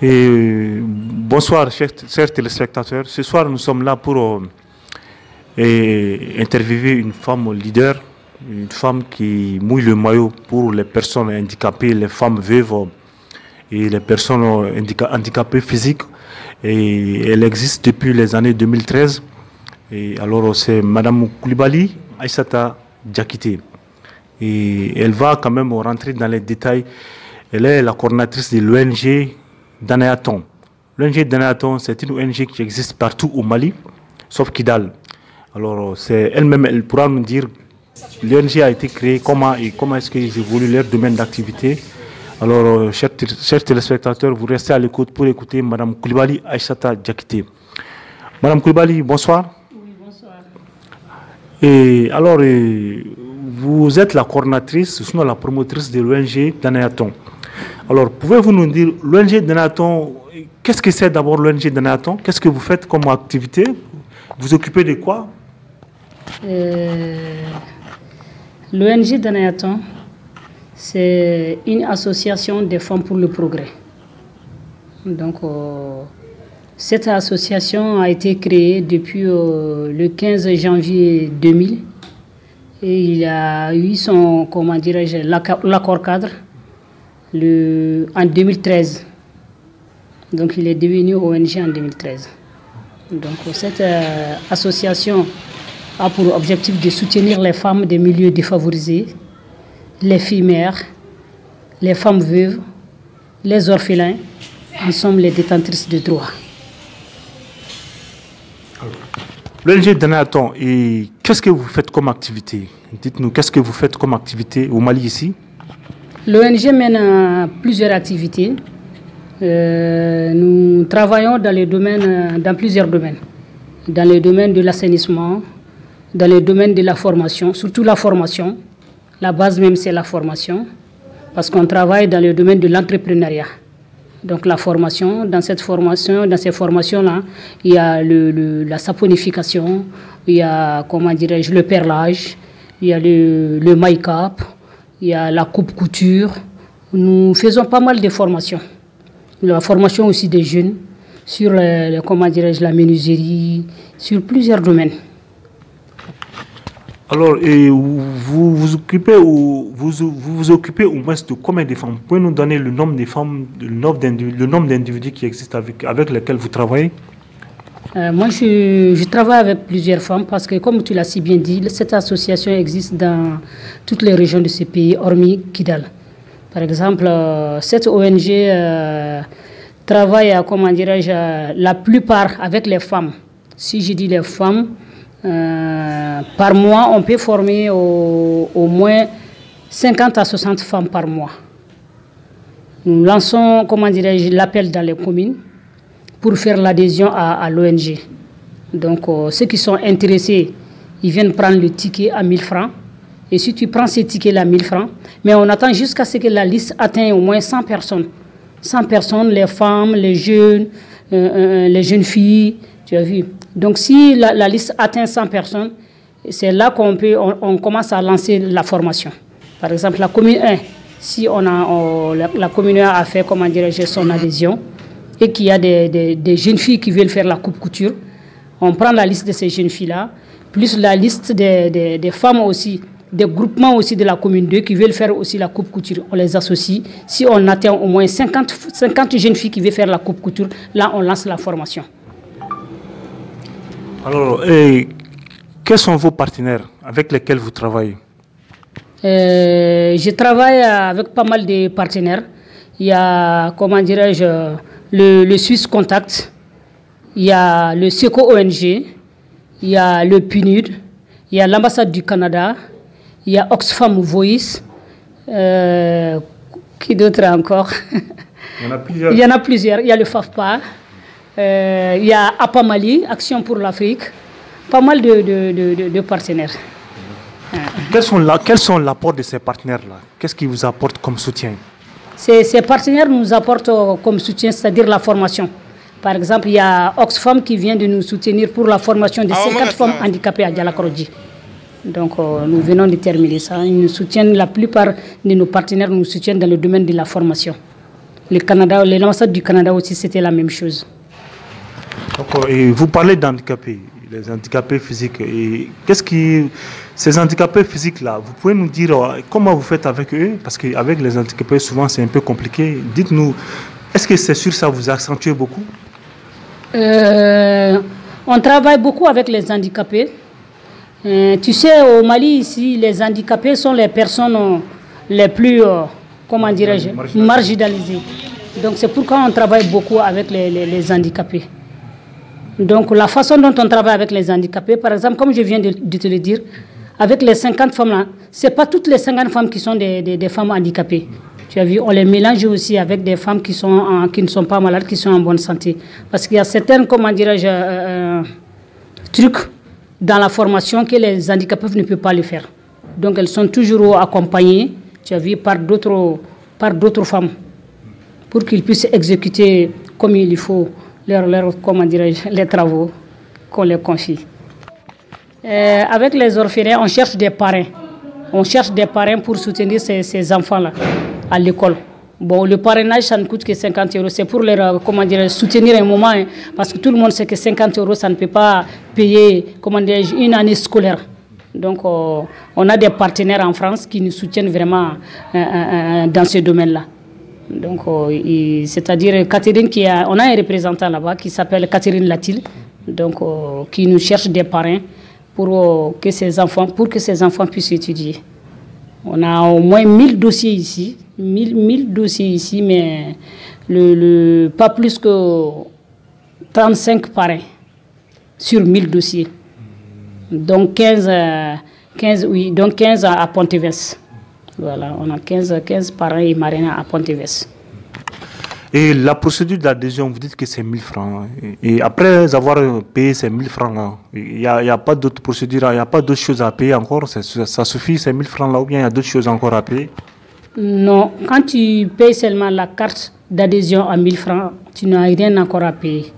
Bonsoir, chers téléspectateurs. Ce soir, nous sommes là pour interviewer une femme leader, une femme qui mouille le maillot pour les personnes handicapées, les femmes veuves et les personnes handicapées physiques. Et elle existe depuis les années 2013. Et alors, c'est Madame Coulibaly Aïssata Diakité. Et elle va quand même rentrer dans les détails. Elle est la coordinatrice de l'ONG Danayaton. L'ONG Danayaton, c'est une ONG qui existe partout au Mali, sauf Kidal. Alors, c'est elle-même, elle pourra nous dire l'ONG a été créée, comment est-ce qu'ils évoluent leur domaine d'activité. Alors, chers téléspectateurs, vous restez à l'écoute pour écouter Mme Coulibaly Aïssata Diakité. Mme Coulibaly, bonsoir. Oui, bonsoir. Et alors, vous êtes la coordinatrice, sinon la promotrice de l'ONG Danayaton. Alors, pouvez-vous nous dire, l'ONG Danayaton, qu'est-ce que c'est d'abord l'ONG Danayaton? Qu'est-ce que vous faites comme activité? Vous occupez de quoi? L'ONG Danayaton, c'est une association des femmes pour le progrès. Donc, cette association a été créée depuis le 15 janvier 2000 et il a eu son, comment dirais-je, l'accord cadre en 2013. Donc, il est devenu ONG en 2013. Donc, cette association a pour objectif de soutenir les femmes des milieux défavorisés, les filles mères, les femmes veuves, les orphelins, en somme les détentrices de droits. L'ONG Danayaton, et qu'est-ce que vous faites comme activité? Dites-nous, qu'est-ce que vous faites comme activité au Mali ici? L'ONG mène plusieurs activités. Nous travaillons dans plusieurs domaines. Dans le domaine de l'assainissement, dans le domaine de la formation, surtout la formation. La base même, c'est la formation, parce qu'on travaille dans le domaine de l'entrepreneuriat. Donc la formation, dans ces formations-là, il y a la saponification, il y a, comment dirais-je, le perlage, il y a le make-up, il y a la coupe-couture. Nous faisons pas mal de formations. La formation aussi des jeunes sur, comment dirais-je, la menuiserie, sur plusieurs domaines. Alors, vous vous occupez au moins de combien de femmes? Vous pouvez nous donner le nombre de femmes, le nombre d'individus qui existent avec lesquels vous travaillez? Moi, je travaille avec plusieurs femmes parce que, comme tu l'as si bien dit, cette association existe dans toutes les régions de ce pays, hormis Kidal. Par exemple, cette ONG travaille, comment dirais-je, la plupart avec les femmes. Si je dis les femmes, par mois, on peut former au moins 50 à 60 femmes par mois. Nous lançons, comment dirais-je, l'appel dans les communes pour faire l'adhésion à l'ONG. Donc, ceux qui sont intéressés, ils viennent prendre le ticket à 1000 francs. Et si tu prends ces tickets-là à 1000 francs, mais on attend jusqu'à ce que la liste atteigne au moins 100 personnes. 100 personnes, les femmes, les jeunes filles, tu as vu. Donc, si la liste atteint 100 personnes, c'est là qu'on commence à lancer la formation. Par exemple, la commune 1, si la commune 1 a fait, comment dirais-je, son adhésion, et qu'il y a des jeunes filles qui veulent faire la coupe-couture, on prend la liste de ces jeunes filles-là, plus la liste des femmes aussi, des groupements aussi de la commune 2 qui veulent faire aussi la coupe-couture. On les associe. Si on atteint au moins 50 jeunes filles qui veulent faire la coupe-couture, là, on lance la formation. Alors, quels sont vos partenaires avec lesquels vous travaillez? Je travaille avec pas mal de partenaires. Il y a, comment dirais-je, le Suisse Contact, il y a le SECO ONG, il y a le PNUD, il y a l'ambassade du Canada, il y a Oxfam Voice, qui d'autre encore? Il y en a plusieurs. Il y en a plusieurs. Il y a le FAFPA, il y a APA Mali, Action pour l'Afrique, pas mal de partenaires. Quels sont l'apport de ces partenaires-là? Qu'est-ce qu'ils vous apportent comme soutien? Ces partenaires nous apportent comme soutien, c'est-à-dire la formation. Par exemple, il y a Oxfam qui vient de nous soutenir pour la formation de 50 femmes handicapées à Dialakorodji. Donc, nous venons de terminer ça. Ils nous soutiennent, la plupart de nos partenaires nous soutiennent dans le domaine de la formation. Le Canada, l'ambassade du Canada aussi, c'était la même chose. Et vous parlez d'handicapés, les handicapés physiques. Et ces handicapés physiques-là, vous pouvez nous dire comment vous faites avec eux? Parce qu'avec les handicapés, souvent, c'est un peu compliqué. Dites-nous, est-ce que c'est sûr que ça vous accentue beaucoup? On travaille beaucoup avec les handicapés. Tu sais, au Mali, ici, les handicapés sont les personnes les plus, comment dirais-je, marginalisées. Donc c'est pourquoi on travaille beaucoup avec les handicapés. Donc la façon dont on travaille avec les handicapés, par exemple, comme je viens de te le dire, avec les 50 femmes là, ce n'est pas toutes les 50 femmes qui sont des femmes handicapées. Tu as vu, on les mélange aussi avec des femmes qui ne sont pas malades, qui sont en bonne santé. Parce qu'il y a certains, comment dirais-je, trucs dans la formation que les handicapés ne peuvent pas le faire. Donc elles sont toujours accompagnées, tu as vu, par d'autres femmes pour qu'ils puissent exécuter comme il faut comment dirais-je, les travaux qu'on les confie. Avec les orphelins, on cherche des parrains. On cherche des parrains pour soutenir ces enfants-là à l'école. Bon, le parrainage, ça ne coûte que 50 €. C'est pour les comment dire, soutenir un moment, hein, parce que tout le monde sait que 50 €, ça ne peut pas payer, comment dire, une année scolaire. Donc, on a des partenaires en France qui nous soutiennent vraiment dans ce domaine-là. Donc, c'est-à-dire Catherine, on a un représentant là-bas qui s'appelle Catherine Latil, donc qui nous cherche des parrains pour que ces enfants puissent étudier. On a au moins 1000 dossiers ici, 1000 dossiers ici, mais pas plus que 35 parrains sur 1000 dossiers. Donc 15 à Pontevedra. Voilà, on a 15 parrains et marraines à Pontevedra. Et la procédure d'adhésion, vous dites que c'est 1000 francs. Et après avoir payé ces 1000 francs-là, il n'y a pas d'autres procédures, il n'y a pas d'autres choses à payer encore? Ça suffit, ces 1000 francs-là, ou bien il y a d'autres choses encore à payer? Non, quand tu payes seulement la carte d'adhésion à 1000 francs, tu n'as rien encore à payer.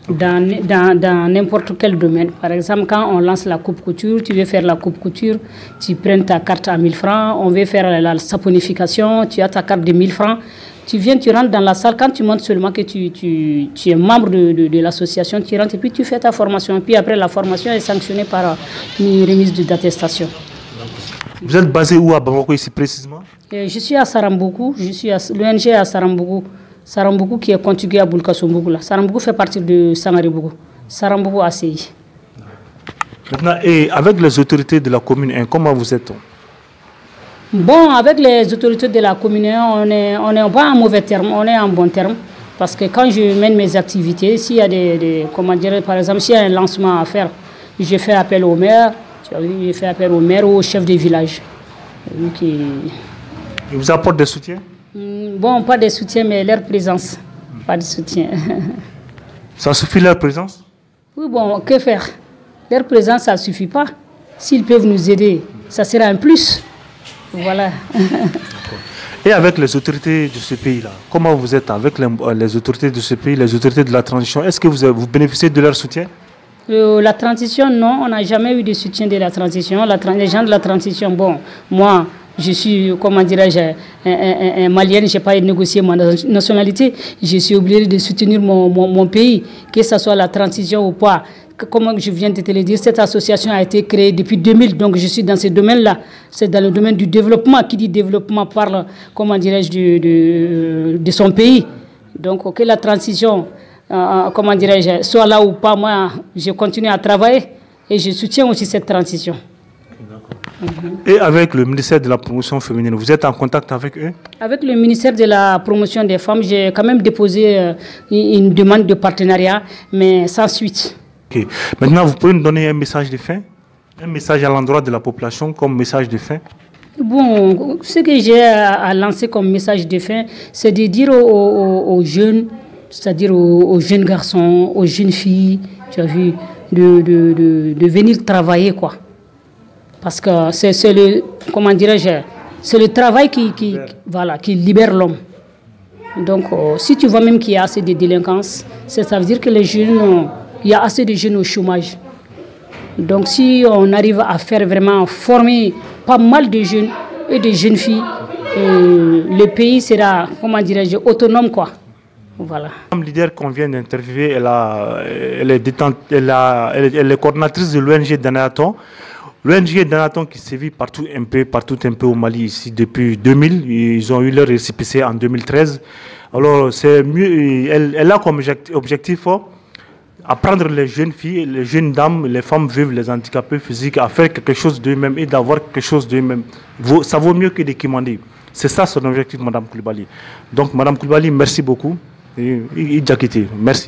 Dans n'importe quel domaine. Par exemple, quand on lance la coupe couture, tu veux faire la coupe couture, tu prends ta carte à 1000 francs, on veut faire la saponification, tu as ta carte de 1000 francs. Tu viens, tu rentres dans la salle, quand tu montres seulement que tu es membre de l'association, tu rentres et puis tu fais ta formation. Et puis après, la formation est sanctionnée par une remise d'attestation. Vous êtes basé où à Bamako ici précisément? Je suis à Saramboukou, l'ONG est à Saramboukou. Saramboukou qui est contiguë à Boulkassoumbougou. Saramboukou fait partie de Sangariboukou. Saramboukou ACI. Maintenant, et avec les autorités de la commune, comment vous êtes? Bon, avec les autorités de la commune, on n'est pas en mauvais terme, on est en bon terme. Parce que quand je mène mes activités, s'il y a comment dire, par exemple, s'il y a un lancement à faire, je fais appel au maire, je fais appel au maire ou au chef de village. Ils vous apportent des soutiens? Bon, pas de soutien, mais leur présence. Pas de soutien. Ça suffit leur présence? Oui, bon, que faire? Leur présence, ça ne suffit pas. S'ils peuvent nous aider, ça sera un plus. Voilà. Et avec les autorités de ce pays-là, comment vous êtes avec les autorités de ce pays, les autorités de la transition? Est-ce que vous bénéficiez de leur soutien? La transition, non, on n'a jamais eu de soutien de la transition. Les gens de la transition, bon, moi, je suis, comment dirais-je, un Malien, je n'ai pas négocié ma nationalité. Je suis obligé de soutenir mon pays, que ce soit la transition ou pas. Comme je viens de te le dire, cette association a été créée depuis 2000, donc je suis dans ce domaine-là. C'est dans le domaine du développement. Qui dit développement parle, comment dirais-je, de son pays. Donc que la transition, comment dirais-je, soit là ou pas, moi, je continue à travailler et je soutiens aussi cette transition. Et avec le ministère de la promotion féminine, vous êtes en contact avec eux? Avec le ministère de la promotion des femmes, j'ai quand même déposé une demande de partenariat, mais sans suite. Okay. Maintenant, vous pouvez nous donner un message de fin? Un message à l'endroit de la population comme message de fin? Bon, ce que j'ai à lancer comme message de fin, c'est de dire aux jeunes, c'est-à-dire aux jeunes garçons, aux jeunes filles, tu as vu, de venir travailler, quoi. Parce que c'est le, comment dirais-je, c'est le travail qui libère l'homme. Donc, si tu vois même qu'il y a assez de délinquance, ça veut dire que les jeunes, il y a assez de jeunes au chômage. Donc, si on arrive à faire vraiment former pas mal de jeunes et de jeunes filles le pays sera, comment dirais-je, autonome, quoi. Voilà. La leader qu'on vient d'interviewer, elle est coordinatrice de l'ONG Danaton. L'ONG Danaton qui sévit partout un peu au Mali ici depuis 2000. Ils ont eu leur récépissé en 2013. Alors c'est mieux. Elle a comme objectif apprendre les jeunes filles, les jeunes dames, les femmes veuves, les handicapés physiques à faire quelque chose d'eux-mêmes et d'avoir quelque chose d'eux-mêmes. Ça vaut mieux que des Kimandi. C'est ça son objectif, Madame Koulibaly. Donc Madame Koulibaly, merci beaucoup. Merci.